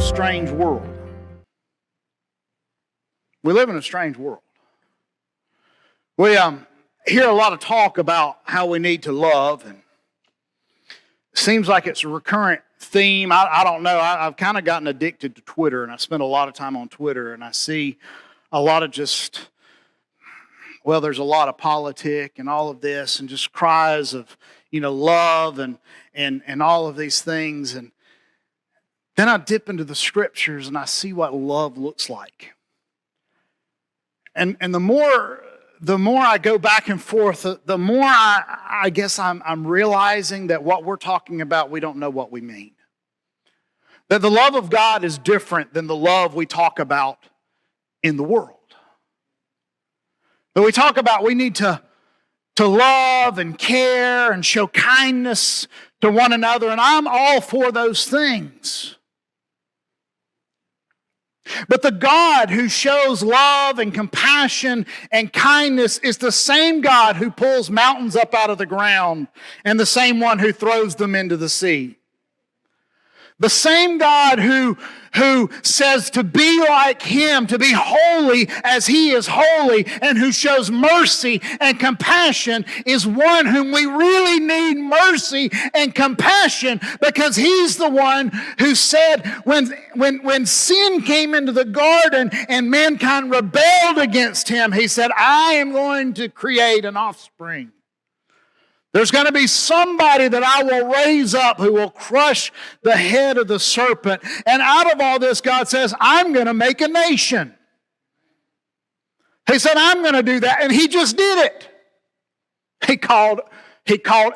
strange world. We live in a strange world. We hear a lot of talk about how we need to love, and it seems like it's a recurrent theme. I don't know. I've kind of gotten addicted to Twitter, and I spend a lot of time on Twitter, and I see a lot of just, well, there's a lot of politic and all of this, and just cries of, love and all of these things. And then I dip into the scriptures and I see what love looks like. And the more I go back and forth, the more I guess I'm realizing that what we're talking about, we don't know what we mean. That the love of God is different than the love we talk about in the world. That we talk about we need to love and care and show kindness to one another, and I'm all for those things. But the God who shows love and compassion and kindness is the same God who pulls mountains up out of the ground and the same one who throws them into the sea. The same God who says to be like Him, to be holy as He is holy, and who shows mercy and compassion is one whom we really need mercy and compassion, because He's the one who said when sin came into the garden and mankind rebelled against Him, He said, I am going to create an offspring. There's going to be somebody that I will raise up who will crush the head of the serpent. And out of all this, God says, I'm going to make a nation. He said, I'm going to do that. And He just did it. He called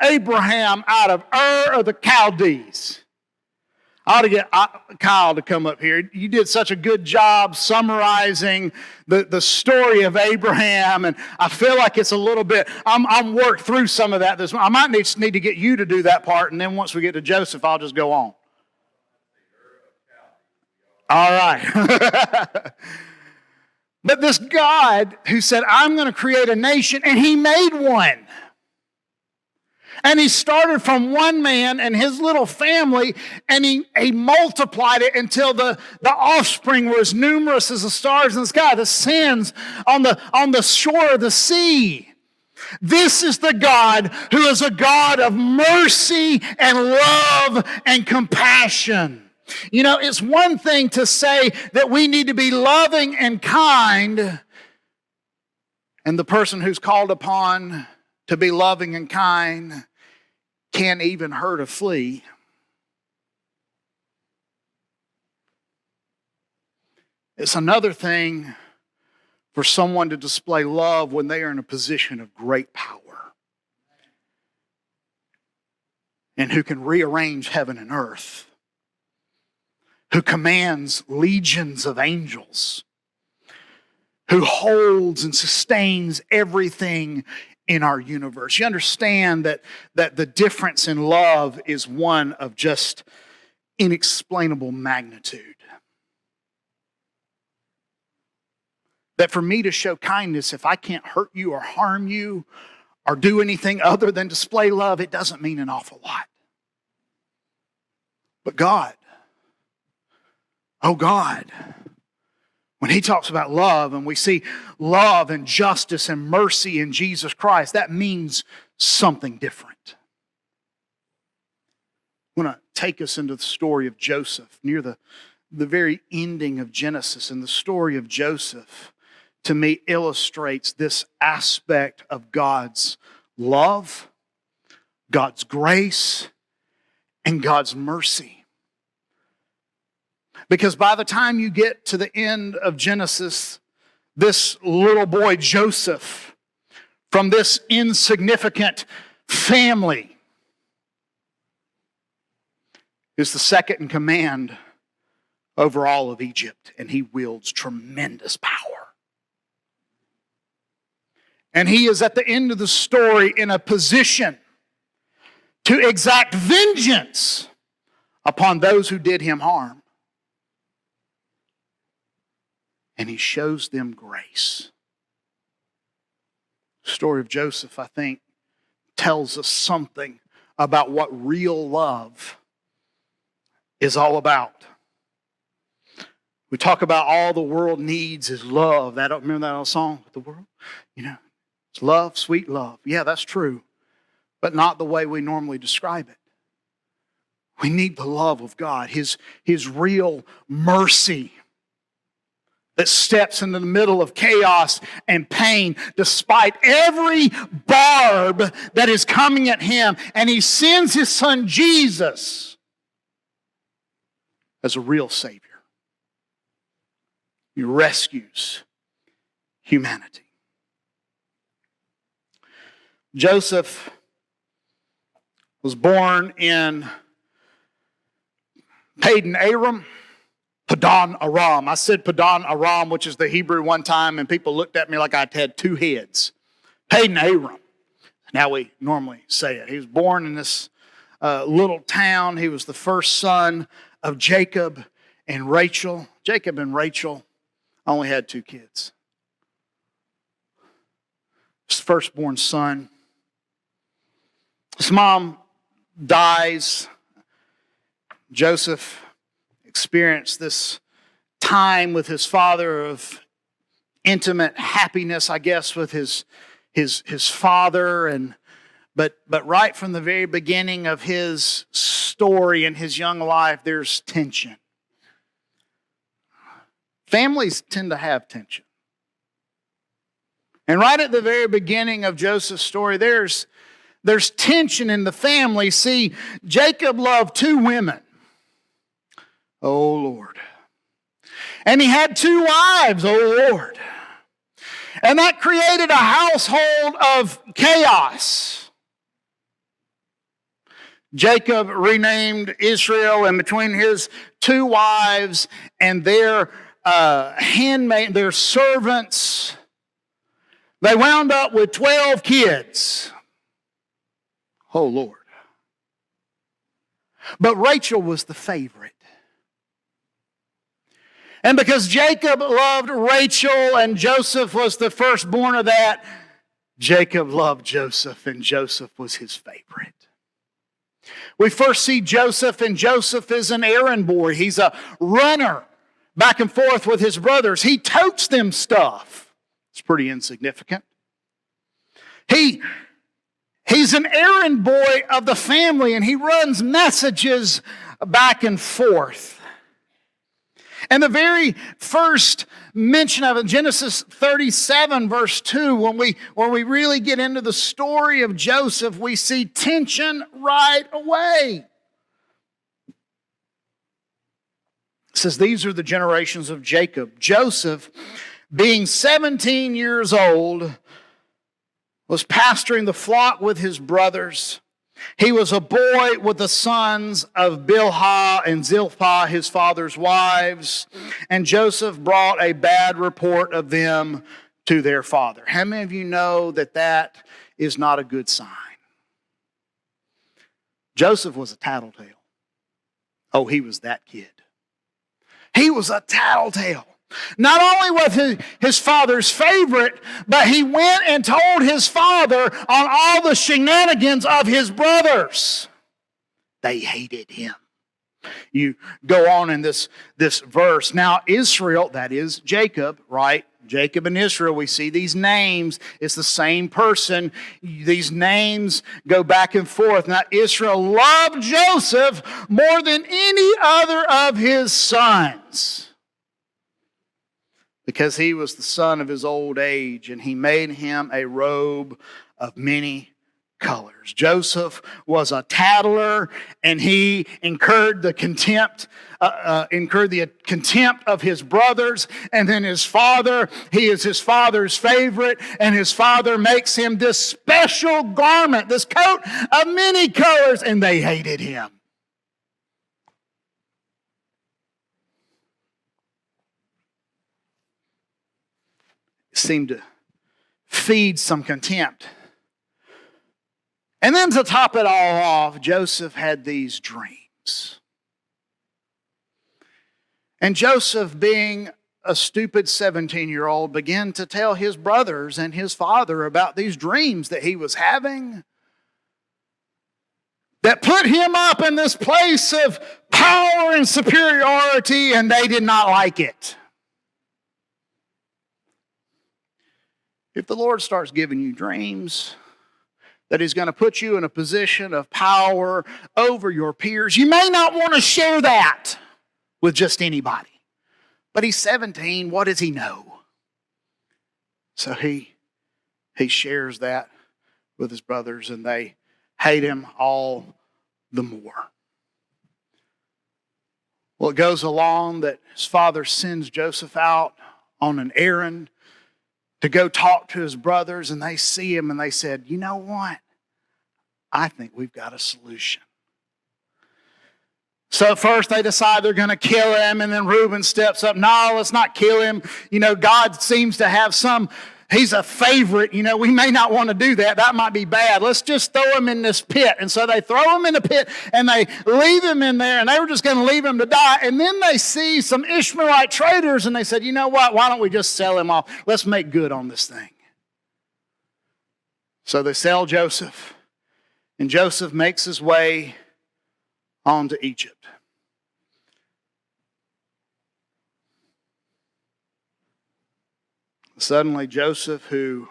Abraham out of Ur of the Chaldees. I ought to get Kyle to come up here. You did such a good job summarizing the story of Abraham, and I feel like it's a little bit, I'm worked through some of that. I might need to get you to do that part, and then once we get to Joseph, I'll just go on. All right. But this God who said, I'm going to create a nation, and He made one. And He started from one man and his little family, and he multiplied it until the offspring were as numerous as the stars in the sky, the sands on the shore of the sea. This is the God who is a God of mercy and love and compassion. It's one thing to say that we need to be loving and kind, and the person who's called upon to be loving and kind can't even hurt a flea. It's another thing for someone to display love when they are in a position of great power and who can rearrange heaven and earth, who commands legions of angels, who holds and sustains everything in our universe. You understand that the difference in love is one of just inexplainable magnitude. That for me to show kindness, if I can't hurt you or harm you or do anything other than display love, it doesn't mean an awful lot. But God, oh God, when He talks about love and we see love and justice and mercy in Jesus Christ, that means something different. I want to take us into the story of Joseph, near the very ending of Genesis. And the story of Joseph, to me, illustrates this aspect of God's love, God's grace, and God's mercy. Because by the time you get to the end of Genesis, this little boy Joseph, from this insignificant family, is the second in command over all of Egypt, and he wields tremendous power. And he is at the end of the story in a position to exact vengeance upon those who did him harm. And he shows them grace. The story of Joseph, I think, tells us something about what real love is all about. We talk about all the world needs is love. Remember that old song? The world, it's love, sweet love. Yeah, that's true, but not the way we normally describe it. We need the love of God, His real mercy that steps into the middle of chaos and pain despite every barb that is coming at Him. And He sends His Son Jesus as a real Savior. He rescues humanity. Joseph was born in Padan Aram. Padan Aram. I said Padan Aram, which is the Hebrew one time, and people looked at me like I had two heads. Padan Aram. Now we normally say it. He was born in this little town. He was the first son of Jacob and Rachel. Jacob and Rachel only had two kids. His firstborn son. His mom dies. Joseph experienced this time with his father of intimate happiness, I guess, with his father, but right from the very beginning of his story in his young life, there's tension. Families tend to have tension. And right at the very beginning of Joseph's story, there's tension in the family. See, Jacob loved two women. Oh, Lord. And he had two wives, oh, Lord. And that created a household of chaos. Jacob renamed Israel, and between his two wives and their handmaid, their servants, they wound up with 12 kids. Oh, Lord. But Rachel was the favorite. And because Jacob loved Rachel and Joseph was the firstborn of that, Jacob loved Joseph and Joseph was his favorite. We first see Joseph, and Joseph is an errand boy. He's a runner back and forth with his brothers. He totes them stuff. It's pretty insignificant. He's an errand boy of the family, and he runs messages back and forth. And the very first mention of it, Genesis 37, verse 2, when we really get into the story of Joseph, we see tension right away. It says, these are the generations of Jacob. Joseph, being 17 years old, was pasturing the flock with his brothers. He was a boy with the sons of Bilhah and Zilpah, his father's wives, and Joseph brought a bad report of them to their father. How many of you know that is not a good sign? Joseph was a tattletale. Oh, he was that kid. He was a tattletale. Not only was his father's favorite, but he went and told his father on all the shenanigans of his brothers. They hated him. You go on in this verse. Now Israel, that is Jacob, right? Jacob and Israel, we see these names. It's the same person. These names go back and forth. Now Israel loved Joseph more than any other of his sons, because he was the son of his old age, and he made him a robe of many colors. Joseph was a tattler, and he incurred the contempt of his brothers. And then his father, he is his father's favorite, and his father makes him this special garment, this coat of many colors, and they hated him. Seemed to feed some contempt. And then to top it all off, Joseph had these dreams. And Joseph, being a stupid 17-year-old, began to tell his brothers and his father about these dreams that he was having. that put him up in this place of power and superiority, and they did not like it. If the Lord starts giving you dreams that He's going to put you in a position of power over your peers, you may not want to share that with just anybody. But he's 17, what does he know? So he shares that with his brothers, and they hate him all the more. Well, it goes along that his father sends Joseph out on an errand to go talk to his brothers, and they see him and they said, you know what? I think we've got a solution. So first they decide they're going to kill him, and then Reuben steps up, no, let's not kill him. You know, God seems to have he's a favorite. You know, we may not want to do that. That might be bad. Let's just throw him in this pit. And so they throw him in the pit, and they leave him in there, and they were just going to leave him to die. And then they see some Ishmaelite traders, and they said, you know what? Why don't we just sell him off? Let's make good on this thing. So they sell Joseph, and Joseph makes his way on to Egypt. Suddenly Joseph, who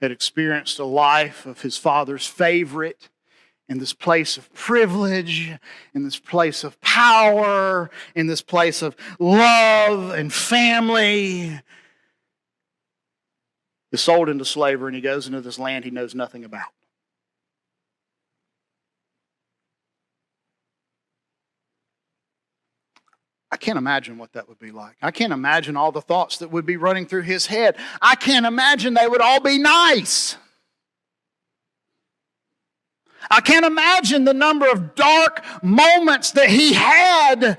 had experienced a life of his father's favorite, in this place of privilege, in this place of power, in this place of love and family, is sold into slavery, and he goes into this land he knows nothing about. I can't imagine what that would be like. I can't imagine all the thoughts that would be running through his head. I can't imagine they would all be nice. I can't imagine the number of dark moments that he had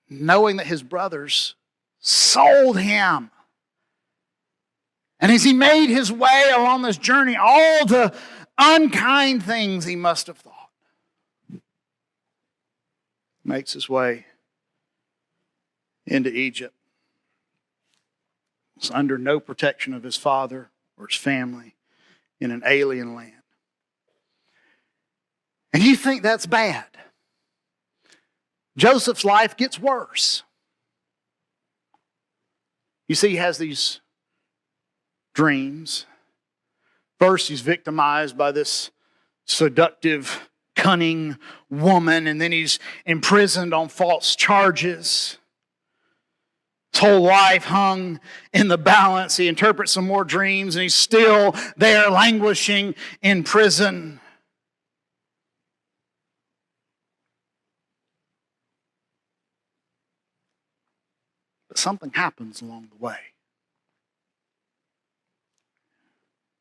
knowing that his brothers sold him. And as he made his way along this journey, all the unkind things he must have thought. Makes his way into Egypt. He's under no protection of his father or his family in an alien land. And you think that's bad. Joseph's life gets worse. You see, he has these dreams. First, he's victimized by this seductive, cunning woman, and then he's imprisoned on false charges. His whole life hung in the balance. He interprets some more dreams, and he's still there languishing in prison. But something happens along the way.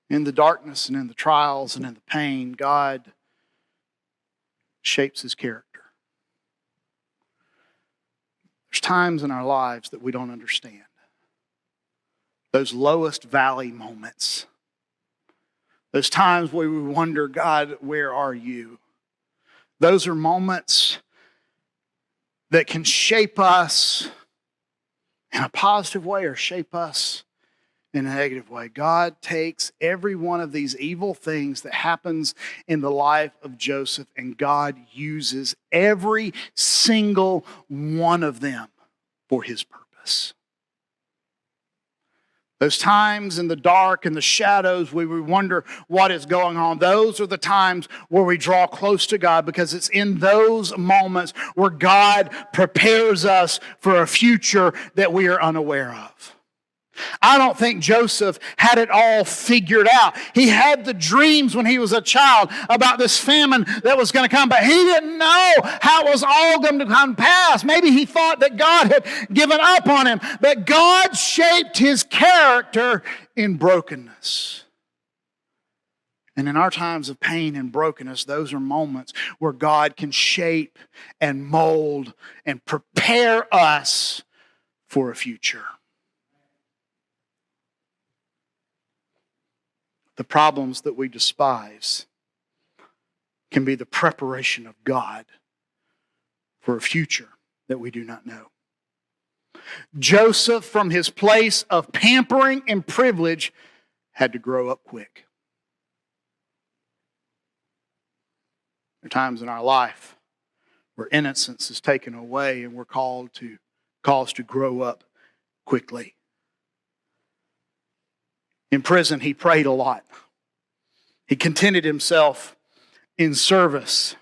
In the darkness and in the trials and in the pain, God shapes his character. There's times in our lives that we don't understand. Those lowest valley moments. Those times where we wonder, God, where are you? Those are moments that can shape us in a positive way or shape us in a negative way. God takes every one of these evil things that happens in the life of Joseph, and God uses every single one of them for his purpose. Those times in the dark and the shadows where we wonder what is going on, those are the times where we draw close to God, because it's in those moments where God prepares us for a future that we are unaware of. I don't think Joseph had it all figured out. He had the dreams when he was a child about this famine that was going to come, but he didn't know how it was all going to come past. Maybe he thought that God had given up on him, but God shaped his character in brokenness. And in our times of pain and brokenness, those are moments where God can shape and mold and prepare us for a future. The problems that we despise can be the preparation of God for a future that we do not know. Joseph, from his place of pampering and privilege, had to grow up quick. There are times in our life where innocence is taken away and we're caused to grow up quickly. In prison, he prayed a lot. He contented himself in service.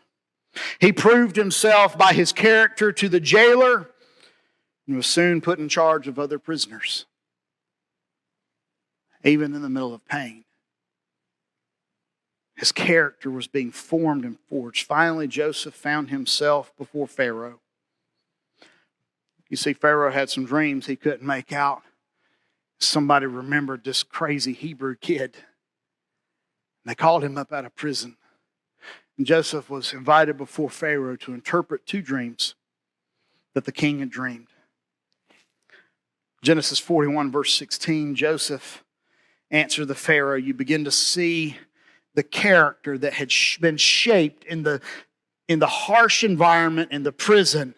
He proved himself by his character to the jailer and was soon put in charge of other prisoners, even in the middle of pain. His character was being formed and forged. Finally, Joseph found himself before Pharaoh. You see, Pharaoh had some dreams he couldn't make out. Somebody remembered this crazy Hebrew kid. They called him up out of prison. And Joseph was invited before Pharaoh to interpret 2 dreams that the king had dreamed. Genesis 41, verse 16, Joseph answered the Pharaoh. You begin to see the character that had been shaped in the harsh environment in the prison.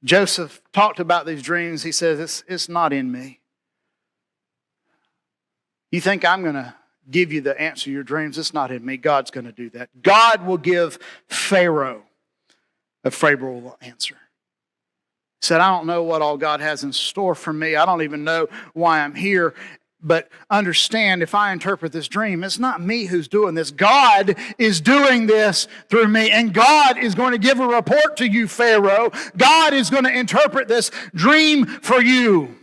Joseph talked about these dreams. He says, it's not in me. You think I'm going to give you the answer to your dreams? It's not in me. God's going to do that. God will give Pharaoh a favorable answer. He said, I don't know what all God has in store for me. I don't even know why I'm here. But understand, if I interpret this dream, it's not me who's doing this. God is doing this through me. And God is going to give a report to you, Pharaoh. God is going to interpret this dream for you.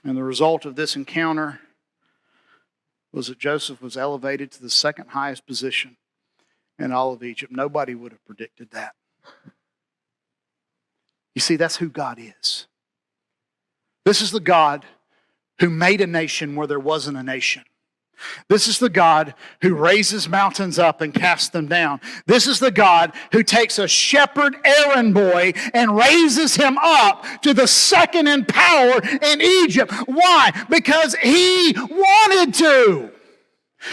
And the result of this encounter was that Joseph was elevated to the second highest position in all of Egypt. Nobody would have predicted that. You see, that's who God is. This is the God who made a nation where there wasn't a nation. This is the God who raises mountains up and casts them down. This is the God who takes a shepherd errand boy and raises him up to the second in power in Egypt. Why? Because he wanted to.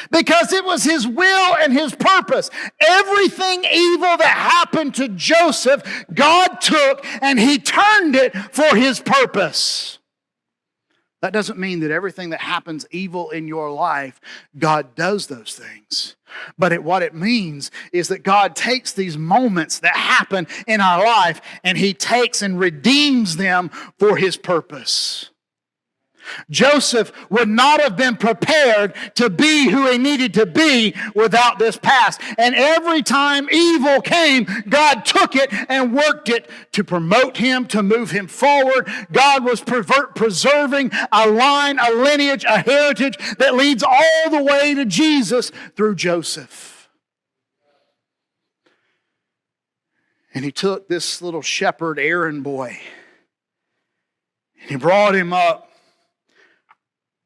Because it was his will and his purpose. Everything evil that happened to Joseph, God took and he turned it for his purpose. That doesn't mean that everything that happens evil in your life, God does those things. But what it means is that God takes these moments that happen in our life and he takes and redeems them for his purpose. Joseph would not have been prepared to be who he needed to be without this past. And every time evil came, God took it and worked it to promote him, to move him forward. God was preserving a line, a lineage, a heritage that leads all the way to Jesus through Joseph. And he took this little shepherd errand boy and he brought him up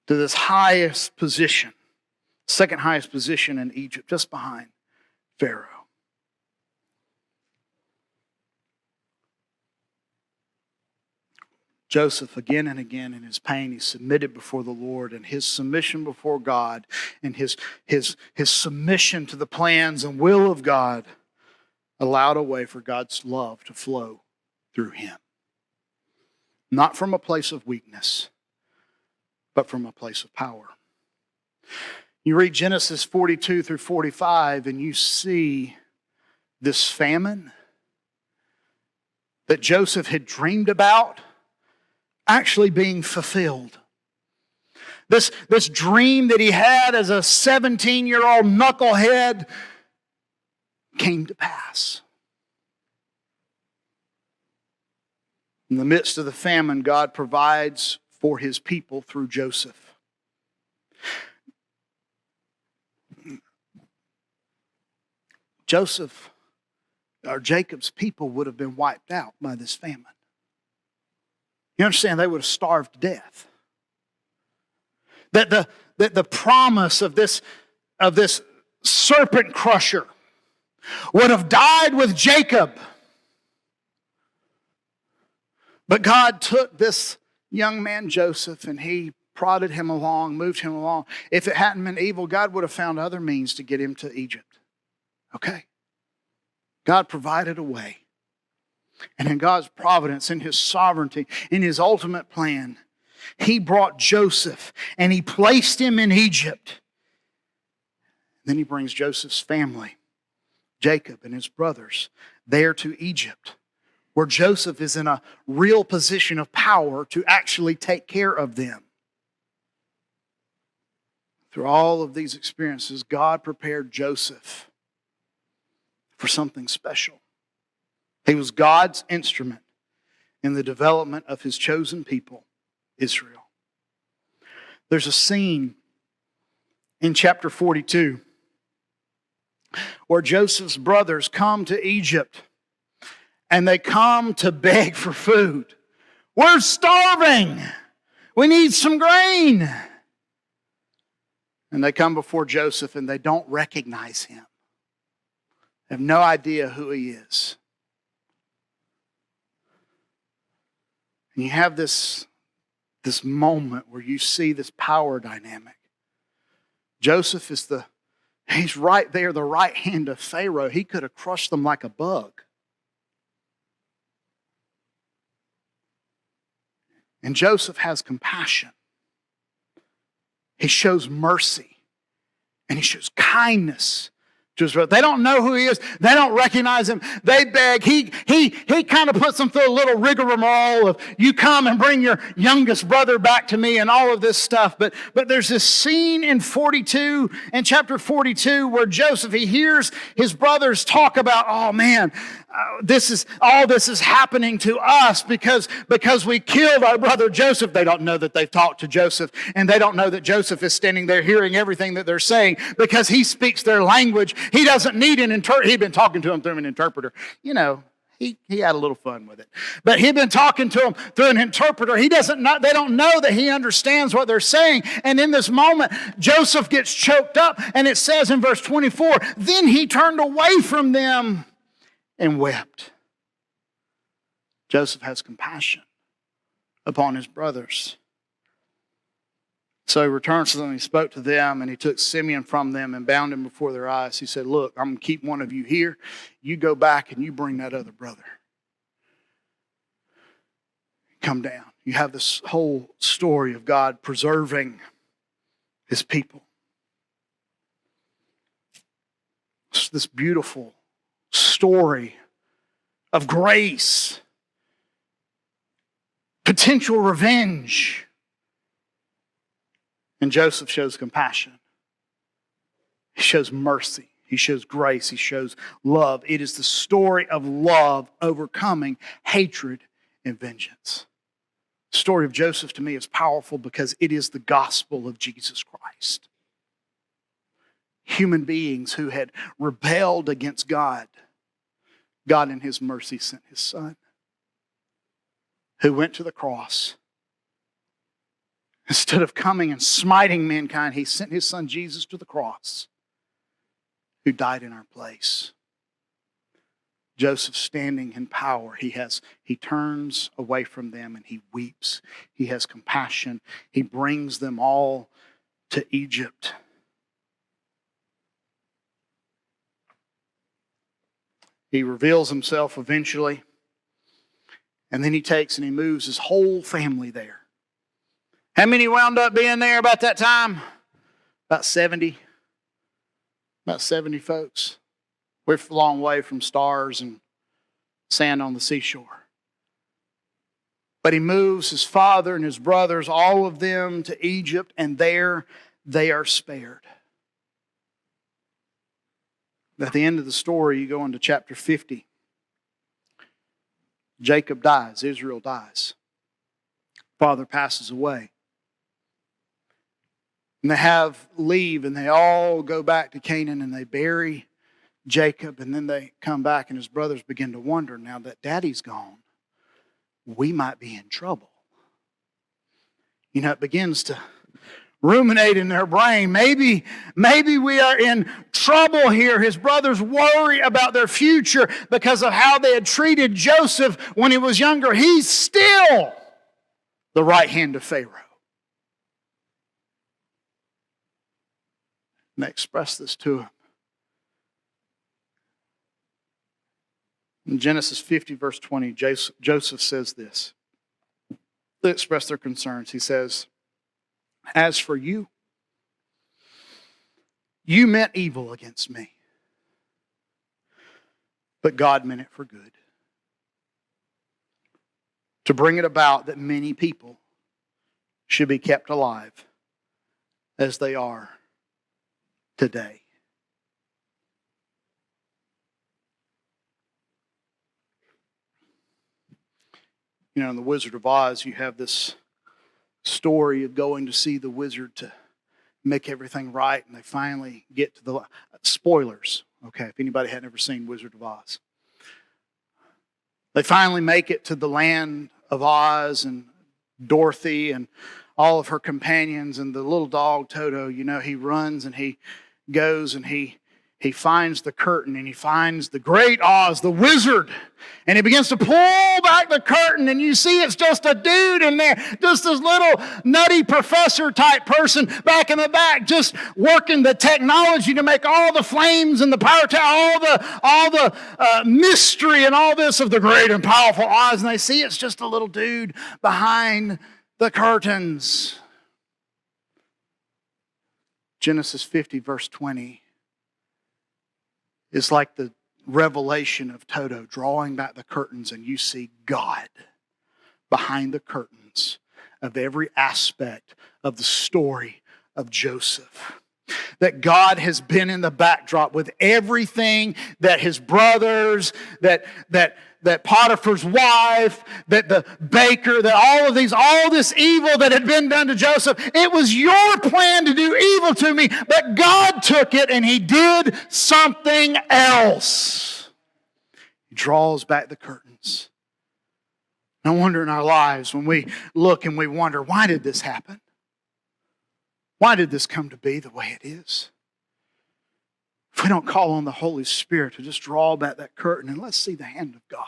to this highest position, second highest position in Egypt, just behind Pharaoh. Joseph, again and again in his pain, he submitted before the Lord, and his submission before God and his submission to the plans and will of God allowed a way for God's love to flow through him. Not from a place of weakness, but from a place of power. You read Genesis 42 through 45 and you see this famine that Joseph had dreamed about actually being fulfilled. This dream that he had as a 17-year-old knucklehead came to pass. In the midst of the famine, God provides for his people through Joseph. Jacob's people would have been wiped out by this famine. You understand, they would have starved to death. That the promise of this serpent crusher would have died with Jacob. But God took this young man Joseph and he prodded him along, moved him along. If it hadn't been evil, God would have found other means to get him to Egypt. Okay? God provided a way. And in God's providence, in his sovereignty, in his ultimate plan, he brought Joseph and he placed him in Egypt. Then he brings Joseph's family Jacob and his brothers there to Egypt, where Joseph is in a real position of power to actually take care of them. Through all of these experiences, God prepared Joseph for something special. He was God's instrument in the development of his chosen people, Israel. There's a scene in chapter 42 where Joseph's brothers come to Egypt and they come to beg for food. We're starving. We need some grain. And they come before Joseph and they don't recognize him. They have no idea who he is. And you have this moment where you see this power dynamic. Joseph he's right there, the right hand of Pharaoh. He could have crushed them like a bug. And Joseph has compassion. He shows mercy. And he shows kindness to his brother. They don't know who he is. They don't recognize him. They beg. He kind of puts them through a little rigmarole of, you come and bring your youngest brother back to me and all of this stuff. But there's this scene in chapter 42, where Joseph, he hears his brothers talk about, oh man, this is happening to us because we killed our brother Joseph. They don't know that they've talked to Joseph, and they don't know that Joseph is standing there hearing everything that they're saying because he speaks their language. He doesn't need an interpreter. He'd been talking to him through an interpreter. You know, he had a little fun with it. But he'd been talking to him through an interpreter. They don't know that he understands what they're saying. And in this moment, Joseph gets choked up, and it says in verse 24, then he turned away from them and wept. Joseph has compassion upon his brothers. So he returns to them, he spoke to them, and he took Simeon from them and bound him before their eyes. He said, look, I'm going to keep one of you here. You go back and you bring that other brother. Come down. You have this whole story of God preserving his people. It's this beautiful story of grace, potential revenge. And Joseph shows compassion. He shows mercy. He shows grace. He shows love. It is the story of love overcoming hatred and vengeance. The story of Joseph to me is powerful because it is the gospel of Jesus Christ. Human beings who had rebelled against God, God in his mercy sent his son, who went to the cross. Instead of coming and smiting mankind, he sent his son Jesus to the cross, who died in our place. Joseph, standing in power, he turns away from them and he weeps. He has compassion. He brings them all to Egypt. He reveals himself eventually, and then he takes and he moves his whole family there. How many wound up being there about that time? About 70. About 70 folks. We're a long way from stars and sand on the seashore. But he moves his father and his brothers, all of them, to Egypt, and there they are spared. At the end of the story, you go into chapter 50. Jacob dies. Israel dies. Father passes away. And they leave, and they all go back to Canaan, and they bury Jacob, and then they come back, and his brothers begin to wonder, now that daddy's gone, we might be in trouble. You know, it begins to ruminate in their brain. Maybe we are in trouble here. His brothers worry about their future because of how they had treated Joseph when he was younger. He's still the right hand of Pharaoh. And they express this to him. In Genesis 50, verse 20, Joseph says this. They express their concerns. He says, as for you, you meant evil against me, But God meant it for good. To bring it about that many people should be kept alive as they are today. You know, in The Wizard of Oz, you have this story of going to see the wizard to make everything right, and they finally get to the... Spoilers, okay, if anybody had never seen Wizard of Oz. They finally make it to the land of Oz, and Dorothy and all of her companions, and the little dog Toto, you know, he runs and he goes and he finds the curtain, and he finds the great Oz, the wizard, and he begins to pull back the curtain, and you see it's just a dude in there, just this little nutty professor type person back in the back, just working the technology to make all the flames and the power tower, all the mystery and all this of the great and powerful Oz, and they see it's just a little dude behind the curtains. Genesis 50, verse 20. It's like the revelation of Toto drawing back the curtains, and you see God behind the curtains of every aspect of the story of Joseph. That God has been in the backdrop with everything that his brothers, that Potiphar's wife, that the baker, that all this evil that had been done to Joseph, it was your plan to do evil to me, but God took it and he did something else. He draws back the curtains. No wonder in our lives when we look and we wonder, why did this happen? Why did this come to be the way it is? If we don't call on the Holy Spirit to just draw back that curtain and let's see the hand of God.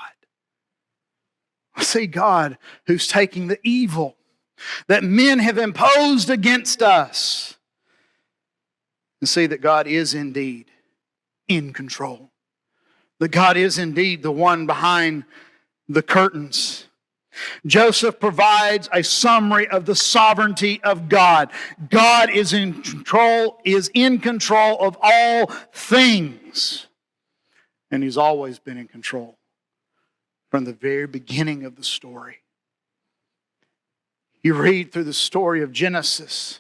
Let's see God who's taking the evil that men have imposed against us and see that God is indeed in control. That God is indeed the one behind the curtains. Joseph provides a summary of the sovereignty of God. God is in control of all things. And he's always been in control from the very beginning of the story. You read through the story of Genesis,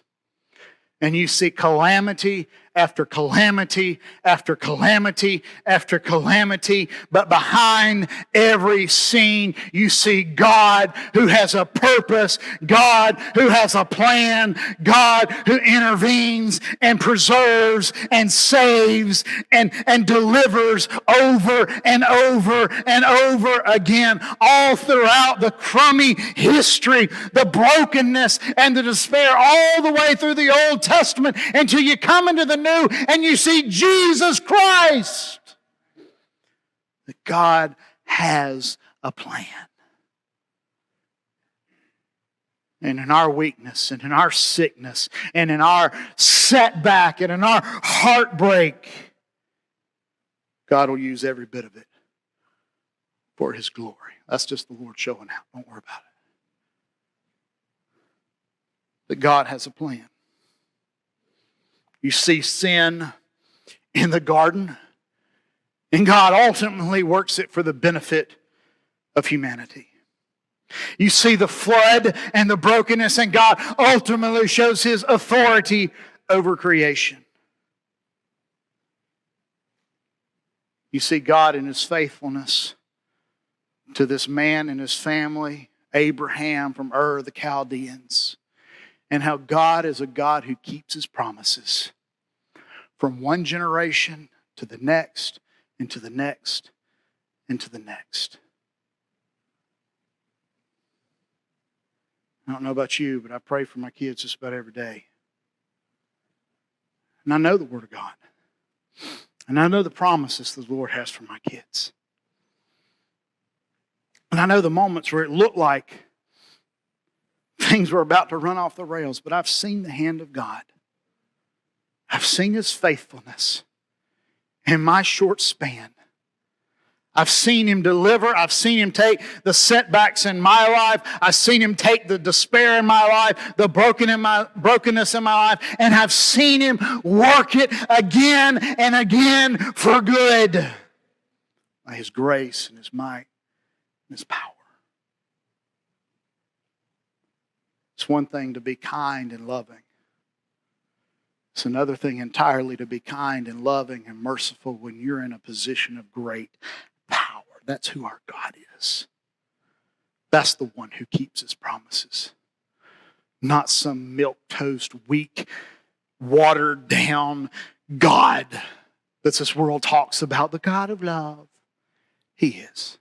and you see calamity after calamity after calamity after calamity. But behind every scene, you see God who has a purpose, God who has a plan, God who intervenes and preserves and saves and delivers over and over and over again. All throughout the crummy history, the brokenness and the despair, all the way through the Old Testament until you come into the New and you see Jesus Christ. That God has a plan. And in our weakness and in our sickness and in our setback and in our heartbreak, God will use every bit of it for his glory. That's just the Lord showing out. Don't worry about it. That God has a plan. You see sin in the garden, and God ultimately works it for the benefit of humanity. You see the flood and the brokenness, and God ultimately shows his authority over creation. You see God in his faithfulness to this man and his family, Abraham from Ur of the Chaldeans, and how God is a God who keeps his promises from one generation to the next and to the next and to the next. I don't know about you, but I pray for my kids just about every day. And I know the Word of God. And I know the promises the Lord has for my kids. And I know the moments where it looked like things were about to run off the rails, but I've seen the hand of God. I've seen his faithfulness in my short span. I've seen him deliver. I've seen him take the setbacks in my life. I've seen him take the despair in my life, the brokenness in my life, and I've seen him work it again and again for good. by His grace and His might and His power. It's one thing to be kind and loving. It's another thing entirely to be kind and loving and merciful when you're in a position of great power. That's who our God is. That's the one who keeps His promises. Not some milquetoast, weak, watered down God that this world talks about, the God of love. He is.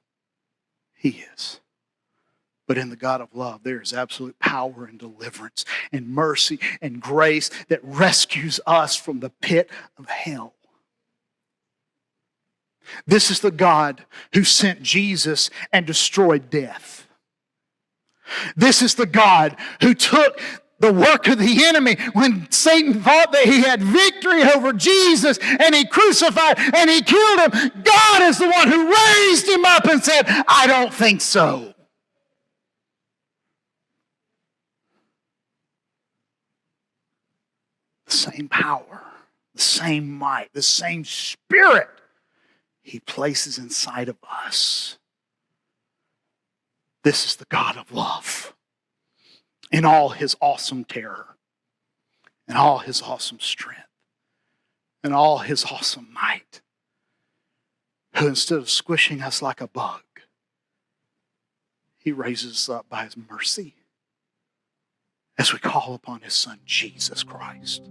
He is. But in the God of love, there is absolute power and deliverance and mercy and grace that rescues us from the pit of hell. This is the God who sent Jesus and destroyed death. This is the God who took the work of the enemy when Satan thought that he had victory over Jesus and he crucified and he killed him. God is the one who raised him up and said, I don't think so. The same power, the same might, the same Spirit He places inside of us. This is the God of love in all His awesome terror, and all His awesome strength, and all His awesome might, who instead of squishing us like a bug, He raises us up by His mercy as we call upon His Son, Jesus Christ.